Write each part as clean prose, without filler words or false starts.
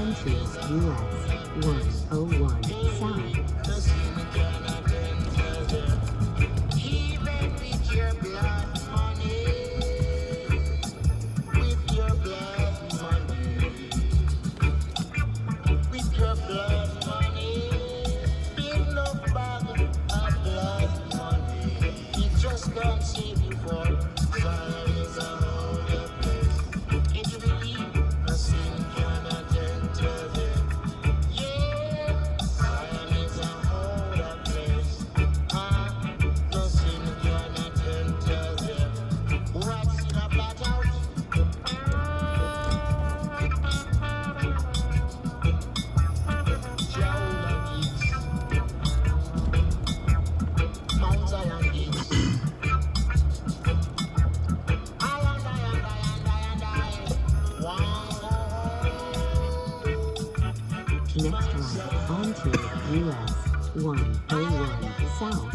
onto US 101 South. Next right onto US 101 South.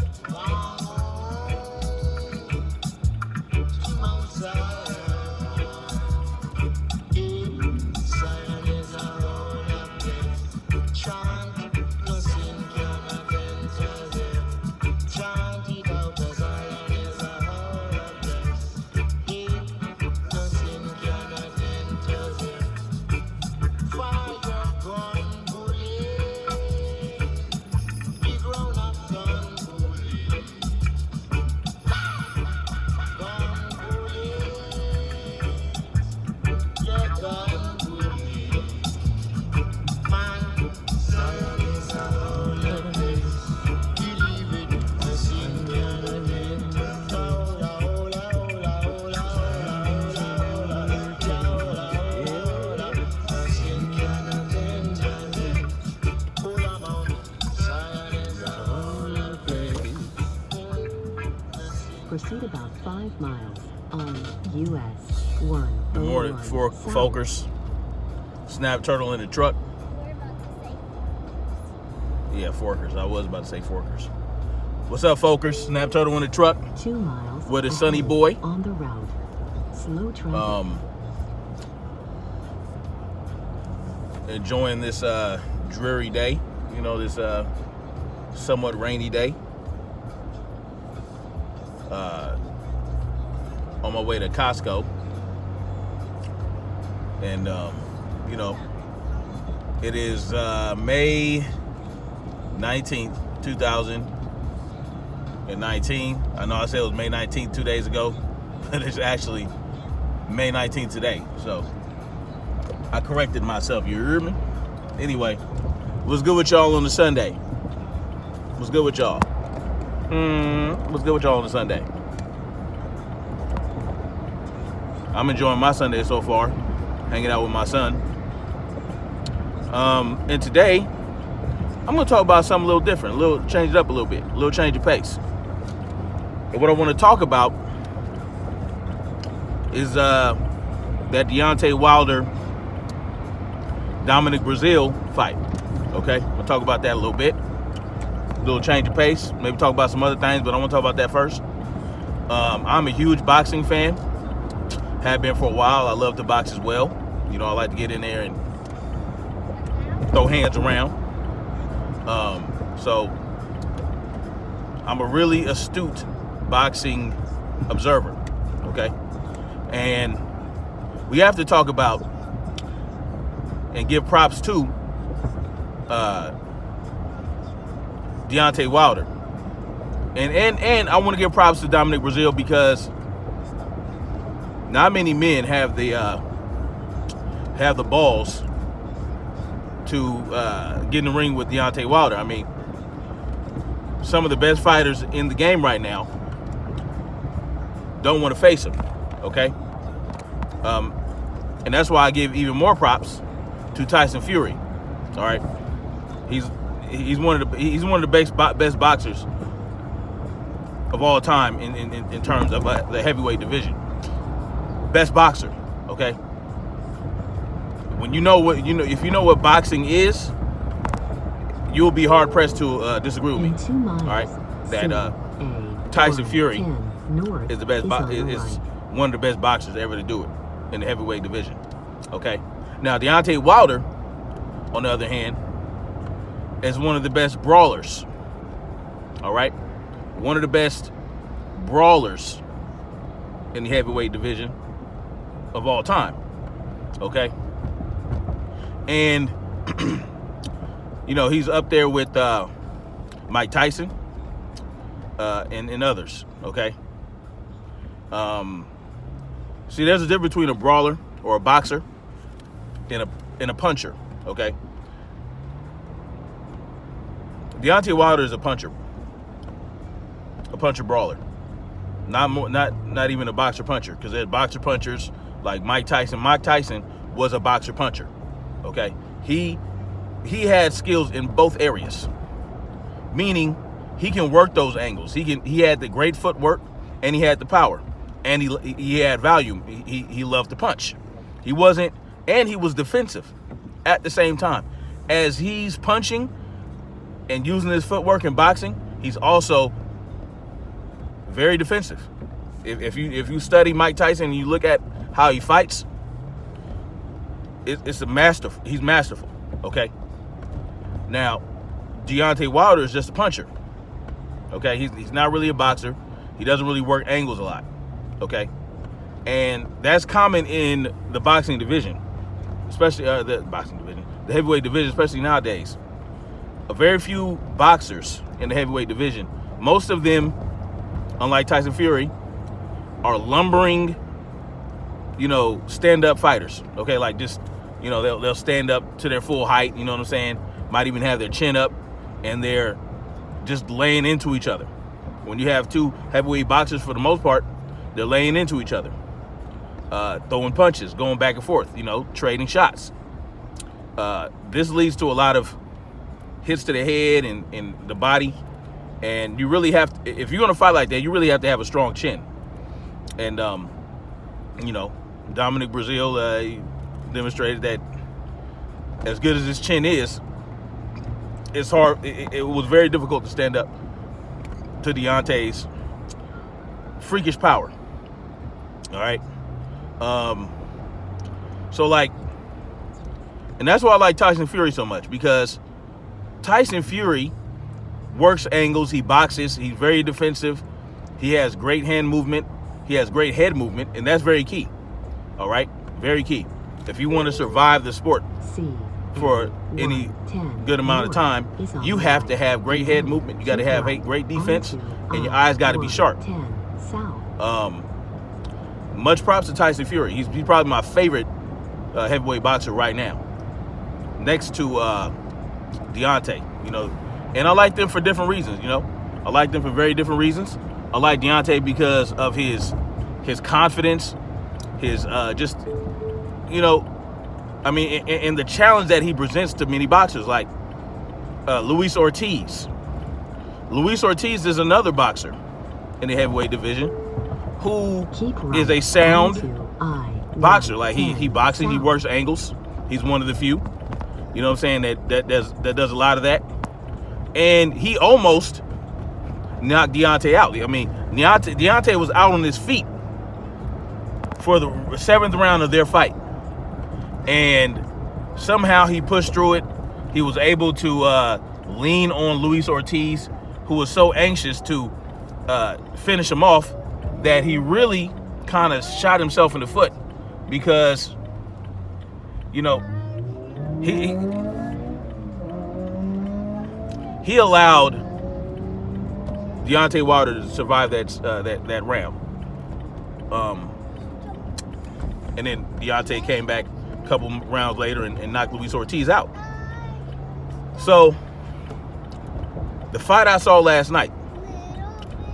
Proceed about 5 miles on US 101. Good morning, Folkers. Snap turtle in the truck. Yeah, Forkers. I was about to say Forkers. What's up, Folkers? Snap turtle in the truck. 2 miles with a sunny boy on the route. Slow traffic. Enjoying this dreary day. You know, this somewhat rainy day. On my way to Costco, and you know, it is May 19th, 2019. I know I said it was May 19th 2 days ago, but it's actually May 19th today. So I corrected myself. You hear me? Anyway, what's good with y'all on the Sunday? What's good with y'all? What's good with y'all on the Sunday? I'm enjoying my Sunday so far, hanging out with my son. And today, I'm gonna talk about something a little different, change it up a little bit, a little change of pace. And what I want to talk about is that Deontay Wilder, Dominic Brazil fight. Okay, we'll talk about that a little bit. A little change of pace. Maybe talk about some other things, but I want to talk about that first. I'm a huge boxing fan. Have been for a while. I love to box as well. You know, I like to get in there and throw hands around. So I'm a really astute boxing observer. Okay, and we have to talk about and give props to Deontay Wilder, and I want to give props to Dominic Brazil because not many men have the balls to get in the ring with Deontay Wilder. I mean, some of the best fighters in the game right now don't want to face him. Okay, and that's why I give even more props to Tyson Fury. All right, he's one of the best boxers of all time in terms of the heavyweight division. Best boxer, okay? When if you know what boxing is, you'll be hard pressed to disagree with me. All right, that Tyson Fury is the best is one of the best boxers ever to do it in the heavyweight division. Okay, now Deontay Wilder on the other hand, is one of the best brawlers. All right? One of the best brawlers in the heavyweight division of all time. Okay? And, you know, he's up there with Mike Tyson and others. Okay? See, there's a difference between a brawler or a boxer and a puncher. Okay? Deontay Wilder is a puncher brawler, not even a boxer puncher, because there's boxer punchers like Mike Tyson. Mike Tyson was a boxer puncher. Okay, he had skills in both areas, meaning he can work those angles. He had the great footwork, and he had the power, and he had volume. He loved to punch. He was defensive at the same time. As he's punching and using his footwork in boxing, he's also very defensive. If you study Mike Tyson and you look at how he fights, he's masterful. Okay. Now, Deontay Wilder is just a puncher. Okay, he's not really a boxer. He doesn't really work angles a lot. Okay, and that's common in the boxing division, especially the heavyweight division, especially nowadays. A very few boxers in the heavyweight division. Most of them, unlike Tyson Fury, are lumbering, stand-up fighters. Okay, like just, they'll stand up to their full height. You know what I'm saying? Might even have their chin up, and they're just laying into each other. When you have two heavyweight boxers, for the most part, they're laying into each other, throwing punches, going back and forth, trading shots. This leads to a lot of hits to the head and the body. And you really have to, if you're going to fight like that, you really have to have a strong chin. And, Dominic Breazeale demonstrated that as good as his chin is, it's hard. It was very difficult to stand up to Deontay's freakish power. All right. And that's why I like Tyson Fury so much, because Tyson Fury works angles, he boxes, he's very defensive, he has great hand movement, he has great head movement, and that's very key. All right? Very key. If you want to survive the sport for any good amount of time, you have to have great head movement, you got to have great defense, and your eyes got to be sharp. Much props to Tyson Fury. He's probably my favorite heavyweight boxer right now, next to Deontay. And I like them for different reasons. I like them for very different reasons. I like Deontay because of his confidence, his and the challenge that he presents to many boxers, like Luis Ortiz. Luis Ortiz is another boxer in the heavyweight division who is a sound boxer. Like he boxes, he works angles. He's one of the few, you know what I'm saying, that does a lot of that. And he almost knocked Deontay out. I mean, Deontay was out on his feet for the 7th round of their fight. And somehow he pushed through it. He was able to lean on Luis Ortiz, who was so anxious to finish him off that he really kind of shot himself in the foot, because, he allowed Deontay Wilder to survive that round. And then Deontay came back a couple rounds later and knocked Luis Ortiz out. So the fight I saw last night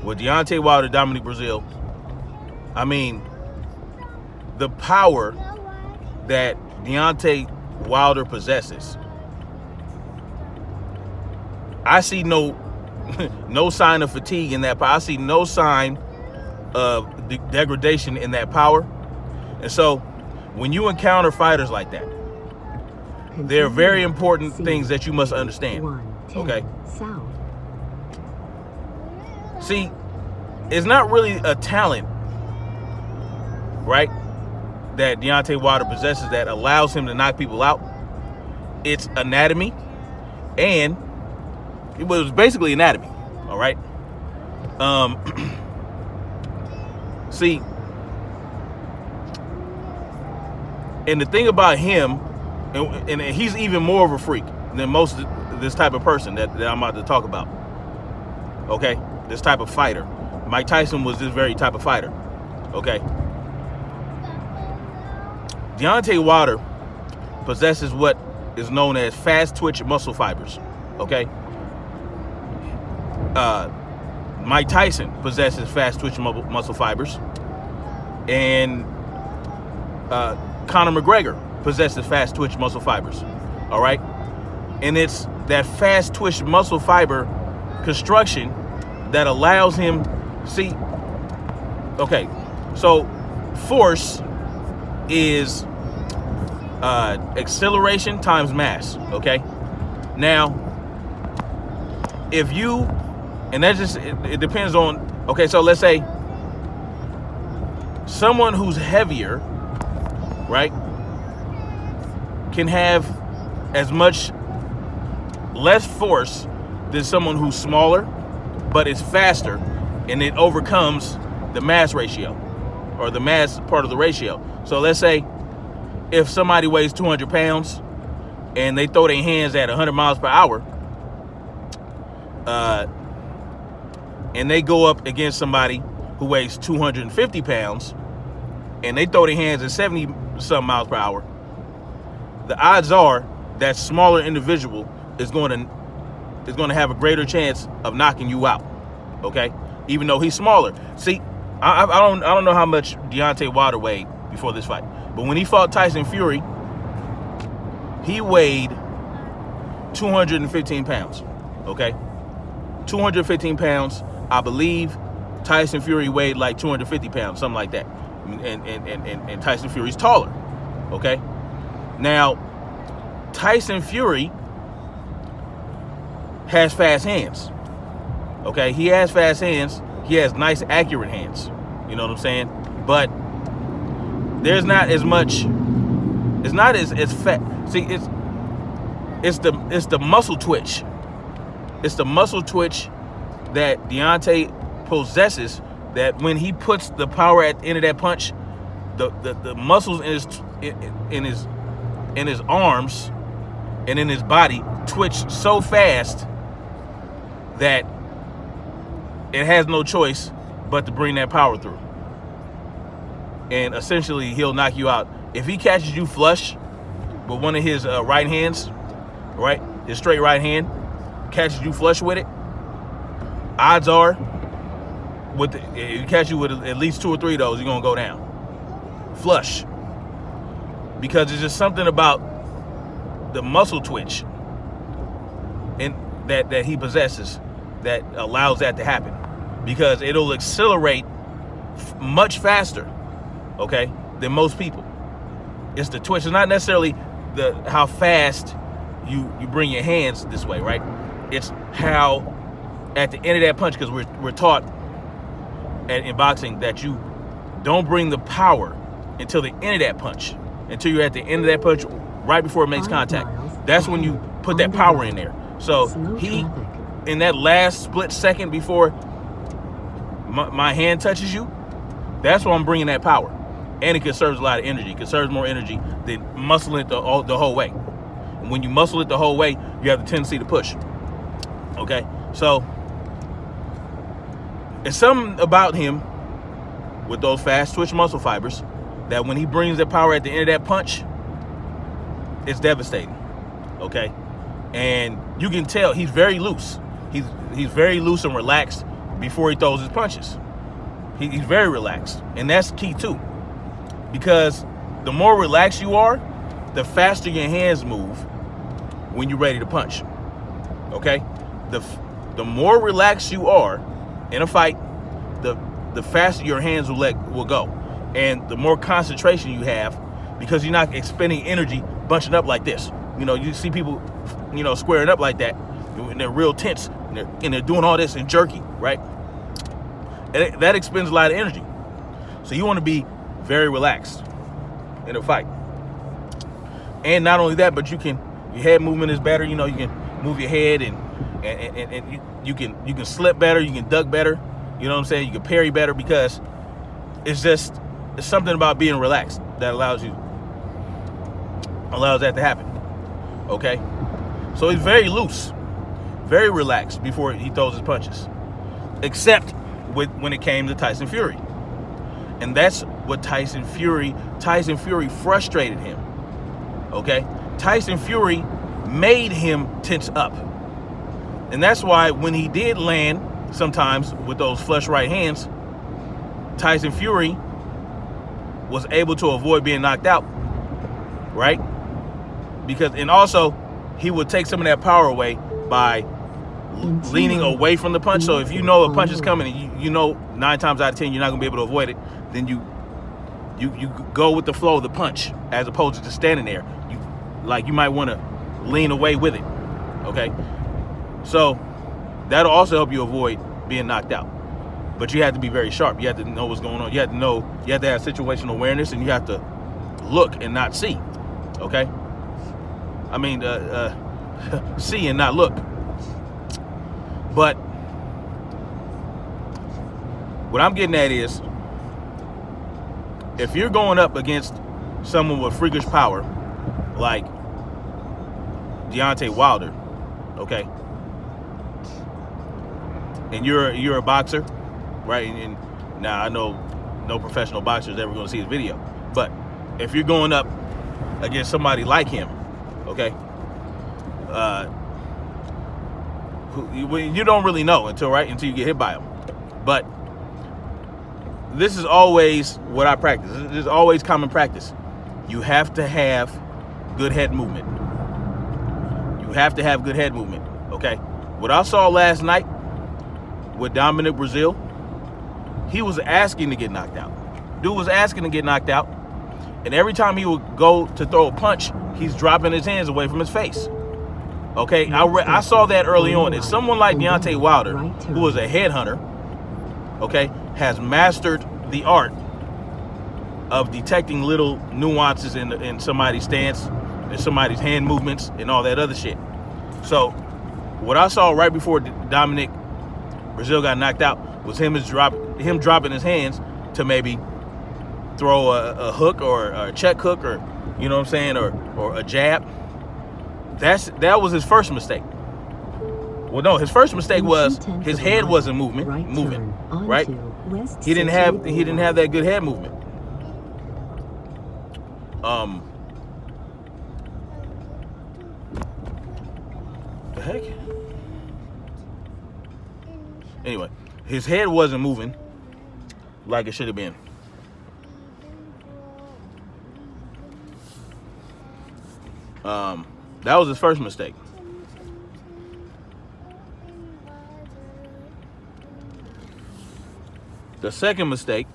with Deontay Wilder, Dominic Breazeale, I mean, the power that Deontay Wilder possesses, I see no sign of fatigue in that power. I see no sign of degradation in that power. And so when you encounter fighters like that, there are very important things that you must understand. Okay? See, it's not really a talent, right, that Deontay Wilder possesses that allows him to knock people out. its anatomy, and it was basically anatomy. All right. See, and the thing about him, and he's even more of a freak than most of this type of person that I'm about to talk about. Okay, this type of fighter. Mike Tyson was this very type of fighter. Okay. Deontay Wilder possesses what is known as fast twitch muscle fibers. Okay. Mike Tyson possesses fast twitch muscle fibers, and Conor McGregor possesses fast twitch muscle fibers. All right, and it's that fast twitch muscle fiber construction that allows him. See, okay, so force is acceleration times mass. Okay, now if you, and that's just, it depends on, okay, so let's say someone who's heavier, right, can have as much less force than someone who's smaller, but is faster, and it overcomes the mass ratio, or the mass part of the ratio. So let's say if somebody weighs 200 pounds and they throw their hands at 100 miles per hour, and they go up against somebody who weighs 250 pounds and they throw their hands at 70 some miles per hour, the odds are that smaller individual is going to have a greater chance of knocking you out. Okay, even though he's smaller. See, I don't know how much Deontay Wilder weighed before this fight, but when he fought Tyson Fury, he weighed 215 pounds. Okay, 215 pounds. I believe Tyson Fury weighed like 250 pounds, something like that. And Tyson Fury's taller. Okay, now Tyson Fury has fast hands. Okay, he has fast hands. He has nice, accurate hands. You know what I'm saying? But there's not as much. It's not as fat. See, it's the muscle twitch. It's the muscle twitch that Deontay possesses. That when he puts the power at the end of that punch, the muscles in his arms and in his body twitch so fast that it has no choice but to bring that power through. And essentially, he'll knock you out. If he catches you flush with one of his right hands, right, his straight right hand, catches you flush with it, odds are, if he catch you with at least 2 or 3 of those, you're going to go down. Flush. Because it's just something about the muscle twitch and that he possesses that allows that to happen. Because it'll accelerate much faster, okay, than most people. It's the twitch. It's not necessarily how fast you bring your hands this way, right? It's how at the end of that punch, because we're taught in boxing that you don't bring the power until the end of that punch, until you're at the end of that punch, right before it makes contact. That's when you put that power in there. So he, in that last split second before my hand touches you, that's why I'm bringing that power. And it conserves a lot of energy. It conserves more energy than muscling it the whole way. And when you muscle it the whole way, you have the tendency to push. Okay? So it's something about him with those fast twitch muscle fibers that when he brings that power at the end of that punch, it's devastating. Okay? And you can tell he's very loose. He's very loose and relaxed before he throws his punches. He's very relaxed. And that's key too. Because the more relaxed you are, the faster your hands move when you're ready to punch. Okay? The more relaxed you are in a fight, the faster your hands will go. And the more concentration you have, because you're not expending energy bunching up like this. You know, you see people, squaring up like that, and they're real tense, and they're doing all this and jerky, right? And that expends a lot of energy. So you want to be very relaxed in a fight. And not only that, but you can Your head movement is better. You know, you can move your head and you can slip better. You can duck better. You know what I'm saying? You can parry better because it's something about being relaxed that allows that to happen. Okay, so he's very loose, very relaxed before he throws his punches, except when it came to Tyson Fury. And that's what Tyson Fury frustrated him. Okay? Tyson Fury made him tense up. And that's why when he did land sometimes with those flush right hands, Tyson Fury was able to avoid being knocked out. Right? And also he would take some of that power away by leaning away from the punch. So if you know a punch is coming and you know 9 times out of 10 you're not going to be able to avoid it, then you go with the flow of the punch as opposed to just standing there. You might want to lean away with it. Okay? So that'll also help you avoid being knocked out. But you have to be very sharp. You have to know what's going on. You have to have situational awareness, and you have to look and not see. Okay? I mean, see and not look. But what I'm getting at is, if you're going up against someone with freakish power, like Deontay Wilder, okay, and you're a boxer, right? And now I know no professional boxer is ever going to see his video, but if you're going up against somebody like him, okay, you don't really know until you get hit by him. But this is always what I practice. This is always common practice. You have to have good head movement. You have to have good head movement, okay? What I saw last night with Dominic Brazil, he was asking to get knocked out. Dude was asking to get knocked out. And every time he would go to throw a punch, he's dropping his hands away from his face. Okay, I saw that early on. And someone like Deontay Wilder, who was a headhunter, okay, has mastered the art of detecting little nuances in somebody's stance and somebody's hand movements and all that other shit. So what I saw right before Dominic Brazil got knocked out was him dropping his hands to maybe throw a hook or a check hook, or you know what I'm saying, or a jab. That was his first mistake. Well, no, his first mistake was his head wasn't moving, right? He didn't have that good head movement. The heck? Anyway, his head wasn't moving like it should have been. That was his first mistake. The second mistake,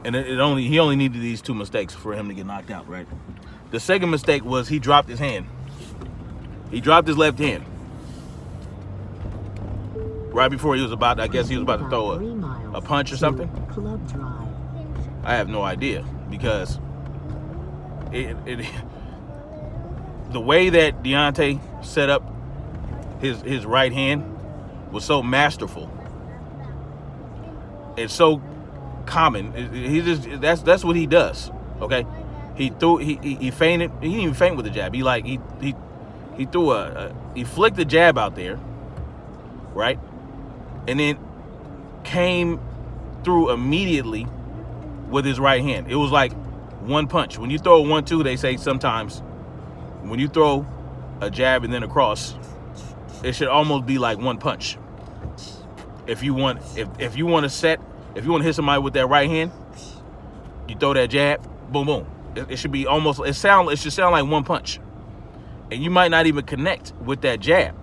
and he only needed these 2 mistakes for him to get knocked out, right? The second mistake was he dropped his hand. He dropped his left hand right before he was about to throw a punch or something. I have no idea, because the way that Deontay set up his right hand was so masterful. It's so common. That's what he does. Okay, he feinted. He didn't even feint with the jab. He flicked the jab out there, right, and then came through immediately with his right hand. It was like one punch. When you throw a 1-2, they say sometimes when you throw a jab and then a cross, it should almost be like one punch. If you want to hit somebody with that right hand, you throw that jab, boom, boom. It should be almost. It should sound like one punch, and you might not even connect with that jab,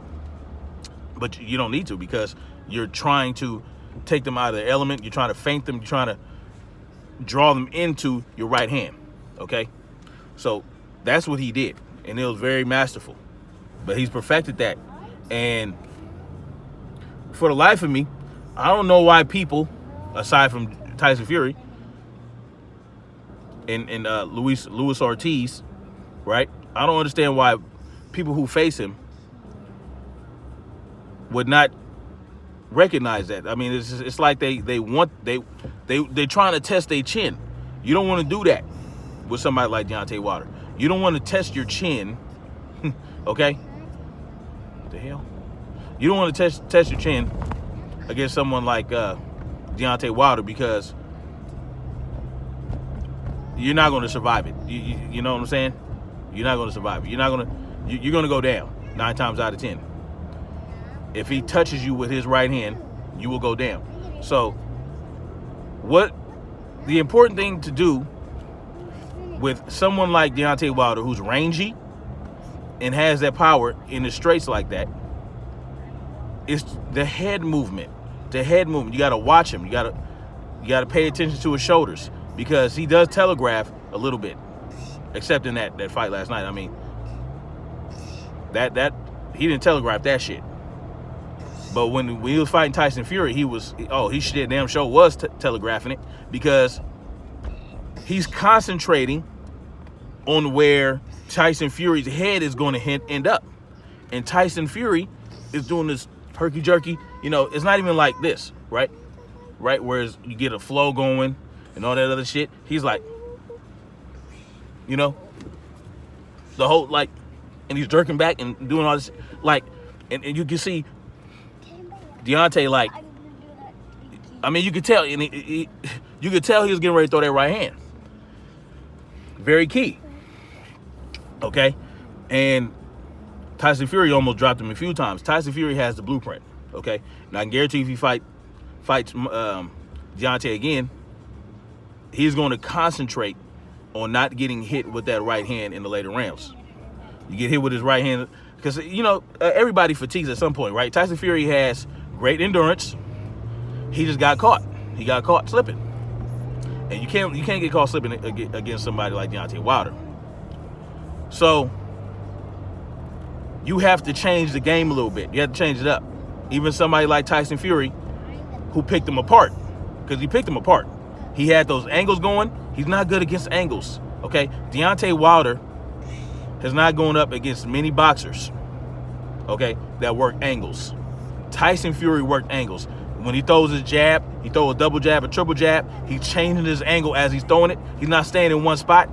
but you don't need to, because you're trying to take them out of their element. You're trying to feint them. You're trying to draw them into your right hand. Okay, so that's what he did, and it was very masterful. But he's perfected that, and for the life of me, I don't know why people, aside from Tyson Fury and Luis Ortiz, right? I don't understand why people who face him would not recognize that. I mean, it's like they're trying to test their chin. You don't want to do that with somebody like Deontay Wilder. You don't want to test your chin, okay? What the hell? You don't want to test your chin against someone like Deontay Wilder, because you're not going to survive it. You know what I'm saying? You're not going to survive it. You're going to go down 9 times out of 10. If he touches you with his right hand, you will go down. So what the important thing to do with someone like Deontay Wilder, who's rangy and has that power in the straights like that, is the head movement. The head movement. You got to watch him. You got to pay attention to his shoulders, because he does telegraph a little bit, except in that fight last night. I mean, that he didn't telegraph that shit. But when he was fighting Tyson Fury, he shit damn sure was telegraphing it, because he's concentrating on where Tyson Fury's head is going to end up. And Tyson Fury is doing this herky-jerky. You know, it's not even like this, right? Right, whereas you get a flow going and all that other shit. He's like, you know, the whole, like, and he's jerking back and doing all this, like, and you can see Deontay, like, I mean, you could tell, and you could tell he was getting ready to throw that right hand. Very key. Okay? And Tyson Fury almost dropped him a few times. Tyson Fury has the blueprint. Okay? Now, I can guarantee if he fights Deontay again, he's going to concentrate on not getting hit with that right hand in the later rounds. You get hit with his right hand, because, you know, everybody fatigues at some point, right? Tyson Fury has great endurance. He just got caught. He got caught slipping. And you can't get caught slipping against somebody like Deontay Wilder. So you have to change the game a little bit. You have to change it up. Even somebody like Tyson Fury, who picked him apart, because he picked him apart. He had those angles going. He's not good against angles. Okay? Deontay Wilder has not gone up against many boxers, okay, that work angles. Tyson Fury worked angles. When he throws his jab, he throws a double jab, a triple jab. He's changing his angle as he's throwing it. He's not staying in one spot.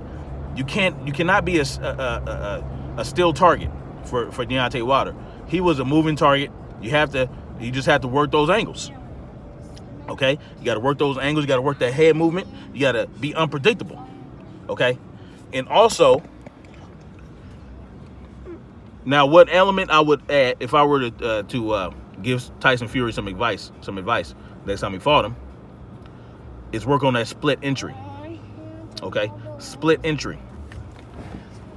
You cannot be a still target for Deontay Wilder. He was a moving target. You just have to work those angles. Okay? You got to work those angles. You got to work that head movement. You got to be unpredictable. Okay? And also, now what element I would add if I were to give Tyson Fury some advice next time he fought him, is work on that split entry. Okay? Split entry.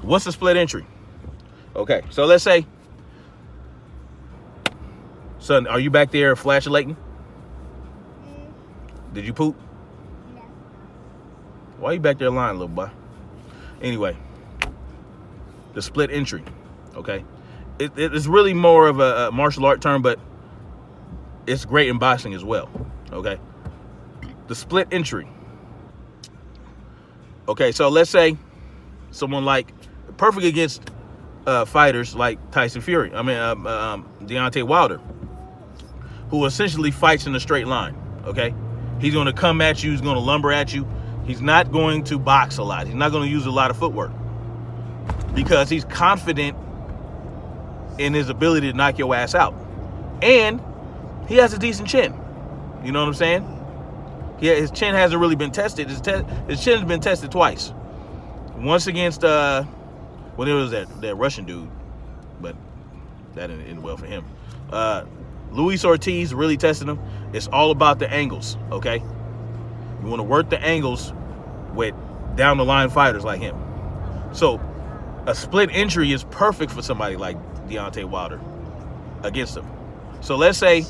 What's a split entry? Okay, so let's say, son, are you back there flatulating? Did you poop? No. Why are you back there lying, little boy? Anyway, the split entry, okay? It's really more of a martial art term, but it's great in boxing as well, okay? The split entry. Okay, so let's say someone like, perfect against fighters like Tyson Fury, Deontay Wilder, who essentially fights in a straight line, okay? He's going to come at you. He's going to lumber at you. He's not going to box a lot. He's not going to use a lot of footwork, because he's confident in his ability to knock your ass out. And he has a decent chin. You know what I'm saying? His chin hasn't really been tested. His chin's been tested twice. Once against, when it was that Russian dude, but that didn't end well for him. Luis Ortiz really tested him. It's all about the angles, okay? You want to work the angles with down-the-line fighters like him. So a split entry is perfect for somebody like Deontay Wilder against him. So let's say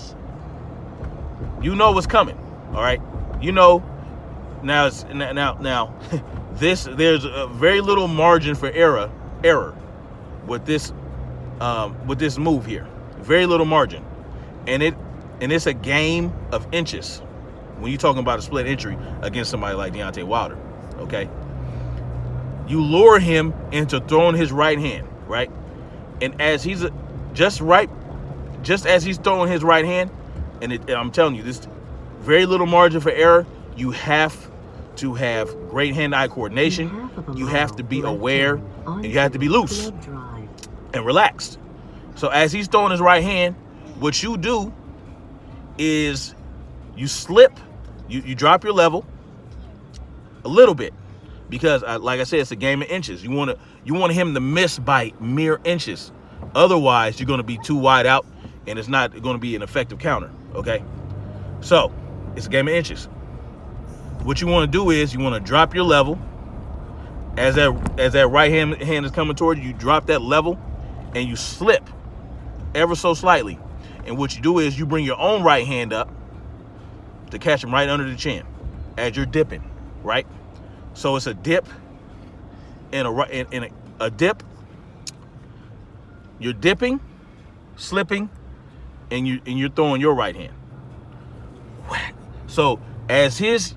you know what's coming, all right? You know now there's a very little margin for error with this move here. Very little margin. And it's a game of inches when you're talking about a split entry against somebody like Deontay Wilder, okay? You lure him into throwing his right hand, right? And as he's just as he's throwing his right hand, and I'm telling you, this very little margin for error. You have to have great hand-eye coordination. You have to be aware, and you have to be loose and relaxed. So as he's throwing his right hand, what you do is you slip, you drop your level a little bit, because like I said, it's a game of inches. You want him to miss by mere inches. Otherwise, you're going to be too wide out, and it's not going to be an effective counter. Okay, so it's a game of inches. What you want to do is you want to drop your level. As that right hand is coming toward you, you drop that level and you slip ever so slightly. And what you do is you bring your own right hand up to catch him right under the chin as you're dipping, right? So it's a dip and a dip. You're dipping, slipping, and you're throwing your right hand. Whack. So as his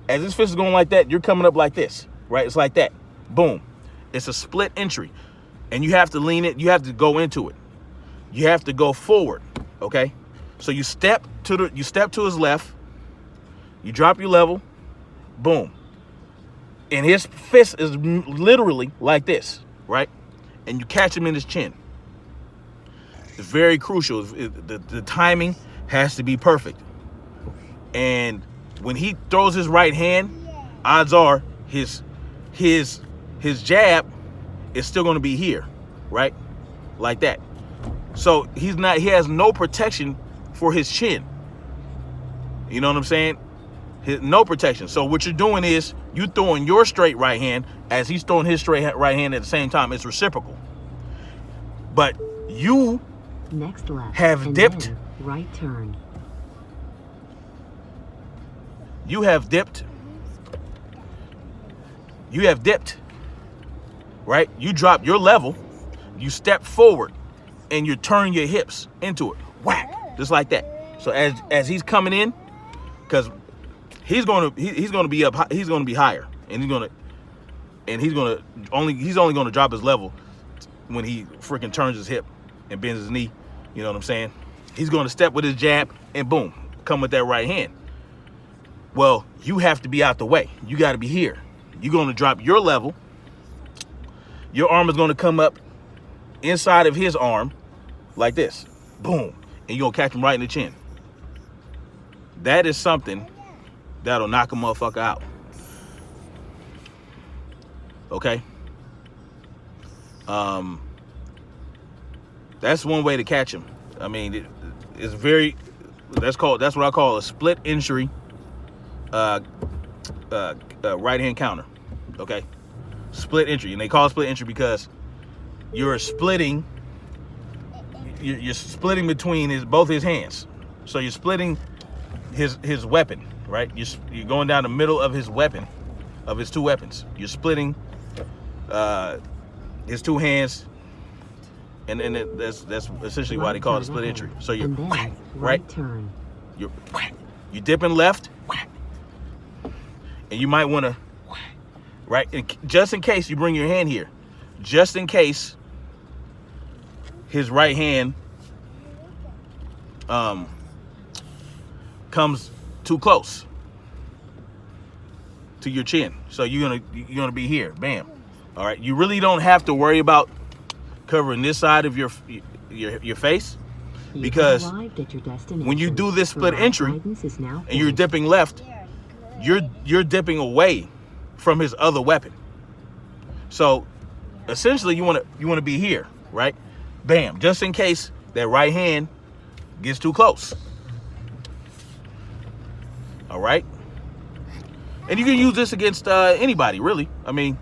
fist is going like that, you're coming up like this, right? It's like that. Boom. It's a split entry. And you have to lean it. You have to go into it. You have to go forward, okay? So you step to his left. You drop your level. Boom. And his fist is literally like this, right? And you catch him in his chin. It's very crucial. The timing has to be perfect. And when he throws his right hand, odds are his jab is still going to be here, right? Like that. So he has no protection for his chin. You know what I'm saying? No protection. So what you're doing is you throwing your straight right hand as he's throwing his straight right hand at the same time. It's reciprocal. But you next left have dipped. Right turn. You have dipped, right? You drop your level, you step forward, and you turn your hips into it. Whack, just like that. So as he's coming in, because he's gonna be up, he's gonna be higher, and he's only gonna drop his level when he freaking turns his hip and bends his knee. You know what I'm saying? He's gonna step with his jab and boom, come with that right hand. Well, you have to be out the way. You got to be here. You're going to drop your level. Your arm is going to come up inside of his arm like this. Boom. And you're going to catch him right in the chin. That is something that'll knock a motherfucker out. Okay? That's one way to catch him. I mean, that's what I call a split entry right hand counter. Okay, split entry, and they call it split entry because you're splitting between both his hands. So you're splitting his weapon, right? You're going down the middle of his weapon, of his two weapons. You're splitting his two hands, and that's essentially why they call it a split entry. So you're right turn. You're dipping left. And you might want to, right, and just in case you bring your hand here, just in case his right hand comes too close to your chin. So you're gonna be here, bam. All right, you really don't have to worry about covering this side of your face, because when you do this split entry and you're dipping left, you're dipping away from his other weapon. So essentially you want to be here, right? Bam, just in case that right hand gets too close. All right? And you can use this against anybody, really. I mean,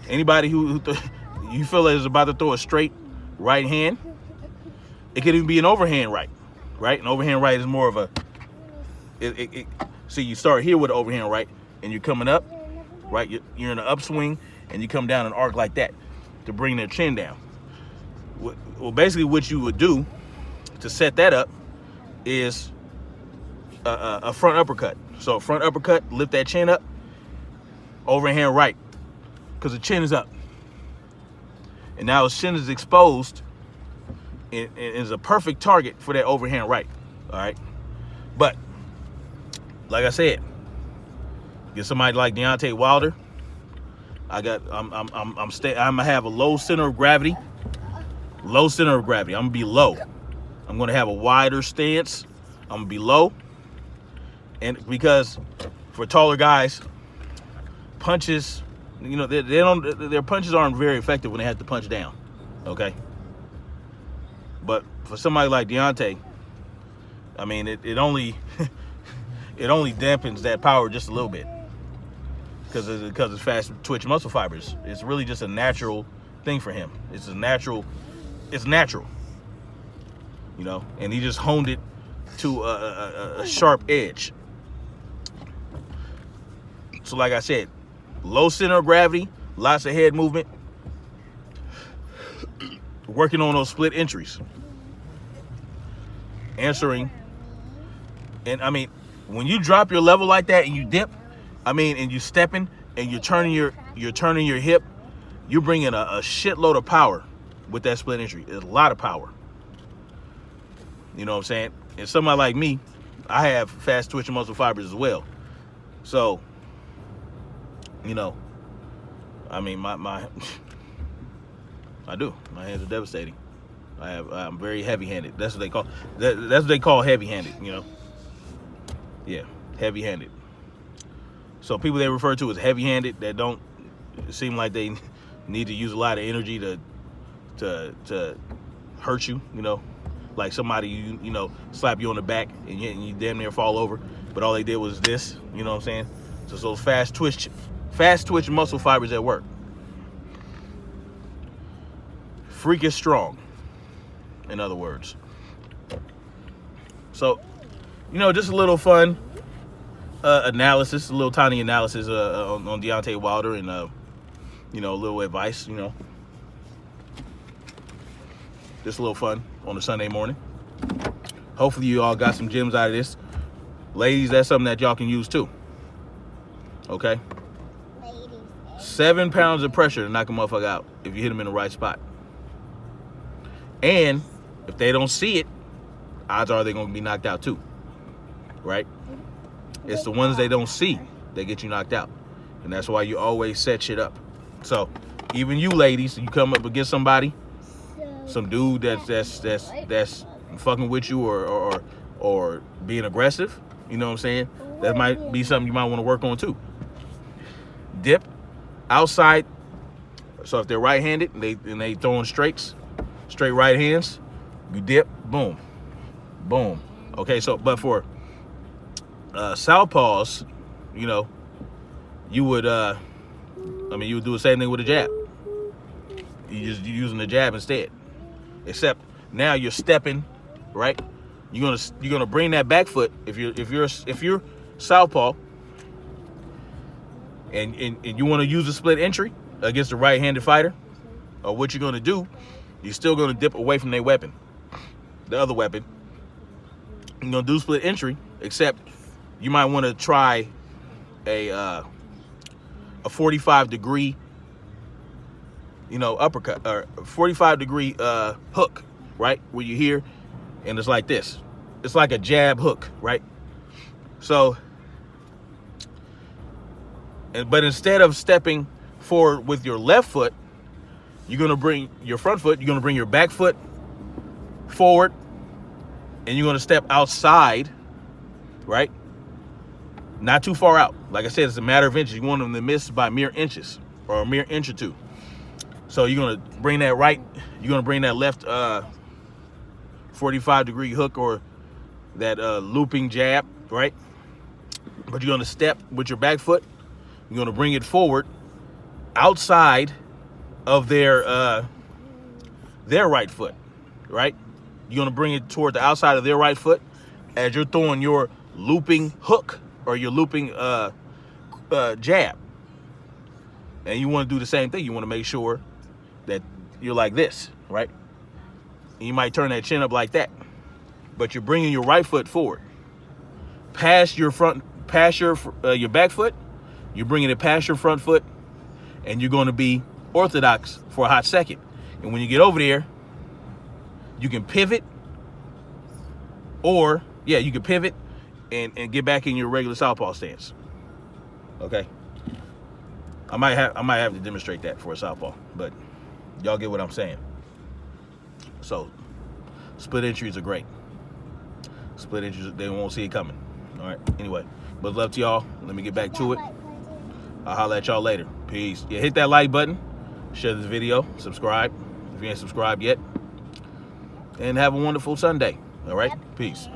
anybody who you feel is about to throw a straight right hand. It could even be an overhand right? An overhand right is more of a see, you start here with an overhand right, and you're coming up, right? You're in an upswing, and you come down an arc like that to bring their chin down. Well, basically what you would do to set that up is a front uppercut. So a front uppercut, lift that chin up, overhand right, because the chin is up. And now his chin is exposed and is a perfect target for that overhand right. All right. But like I said, get somebody like Deontay Wilder. I'm gonna have a low center of gravity. Low center of gravity. I'm gonna be low. I'm gonna have a wider stance. I'm gonna be low. And because for taller guys, punches, you know, their punches aren't very effective when they have to punch down. Okay. But for somebody like Deontay, I mean, it only it only dampens that power just a little bit because it's fast twitch muscle fibers. It's really just a natural thing for him. It's natural, you know, and he just honed it to a sharp edge. So like I said, low center of gravity, lots of head movement, working on those split entries, answering. And I mean, when you drop your level like that and you dip, I mean, and you stepping and you're turning your hip, you're bringing a shitload of power with that split entry. It's a lot of power. You know what I'm saying? And somebody like me, I have fast twitching muscle fibers as well. So, you know, I mean, I do. My hands are devastating. I'm very heavy-handed. That's what they call. That's what they call heavy-handed. You know. Yeah, heavy-handed. So people they refer to as heavy-handed that don't seem like they need to use a lot of energy to hurt you. You know, like somebody you know slap you on the back and you damn near fall over, but all they did was this. You know what I'm saying? So it's those fast twitch muscle fibers at work. Freakish strong, in other words. So, you know, just a little fun analysis, a little tiny analysis on Deontay Wilder, and you know, a little advice. You know, just a little fun on a Sunday morning. Hopefully, you all got some gems out of this, ladies. That's something that y'all can use too. Okay. 7 pounds of pressure to knock a motherfucker out if you hit him in the right spot. And if they don't see it, odds are they're going to be knocked out too. Right? It's the ones they don't see that get you knocked out. And that's why you always set shit up. So, even you ladies, you come up against somebody, some dude that's fucking with you or being aggressive, you know what I'm saying? That might be something you might want to work on too. Dip outside. So if they're right-handed and they throwing straight right hands, you dip, boom, boom. Okay, so but for southpaws, you know, you would you would do the same thing with a jab. You're using the jab instead. Except now you're stepping, right? You're gonna bring that back foot if you're southpaw and you want to use a split entry against a right-handed fighter, or what you're gonna do, you're still gonna dip away from their weapon, the other weapon. You're gonna do split entry, except you might want to try a 45-degree, you know, uppercut or 45-degree hook, right? Where you hear, and it's like this. It's like a jab hook, right? So, but instead of stepping forward with your left foot, you're gonna bring your front foot. You're gonna bring your back foot forward, and you're gonna step outside, right? Not too far out. Like I said, it's a matter of inches. You want them to miss by mere inches or a mere inch or two. So you're gonna bring that right. You're gonna bring that left 45-degree hook or that looping jab, right? But you're gonna step with your back foot. You're gonna bring it forward outside of their right foot, right? You're gonna bring it toward the outside of their right foot as you're throwing your looping hook or your looping jab. And you want to do the same thing. You want to make sure that you're like this, right? And you might turn that chin up like that, but you're bringing your right foot forward, past your back foot. You're bringing it past your front foot, and you're going to be orthodox for a hot second. And when you get over there, you can pivot, or you can pivot and get back in your regular southpaw stance. Okay, I might have to demonstrate that for a southpaw, but y'all get what I'm saying. So split entries are great. Split entries, they won't see it coming. All right. Anyway, but love to y'all. Let me get back to it. I'll holler at y'all later. Peace. Yeah, hit that like button. Share this video. Subscribe if you ain't subscribed yet. And have a wonderful Sunday. All right. Peace.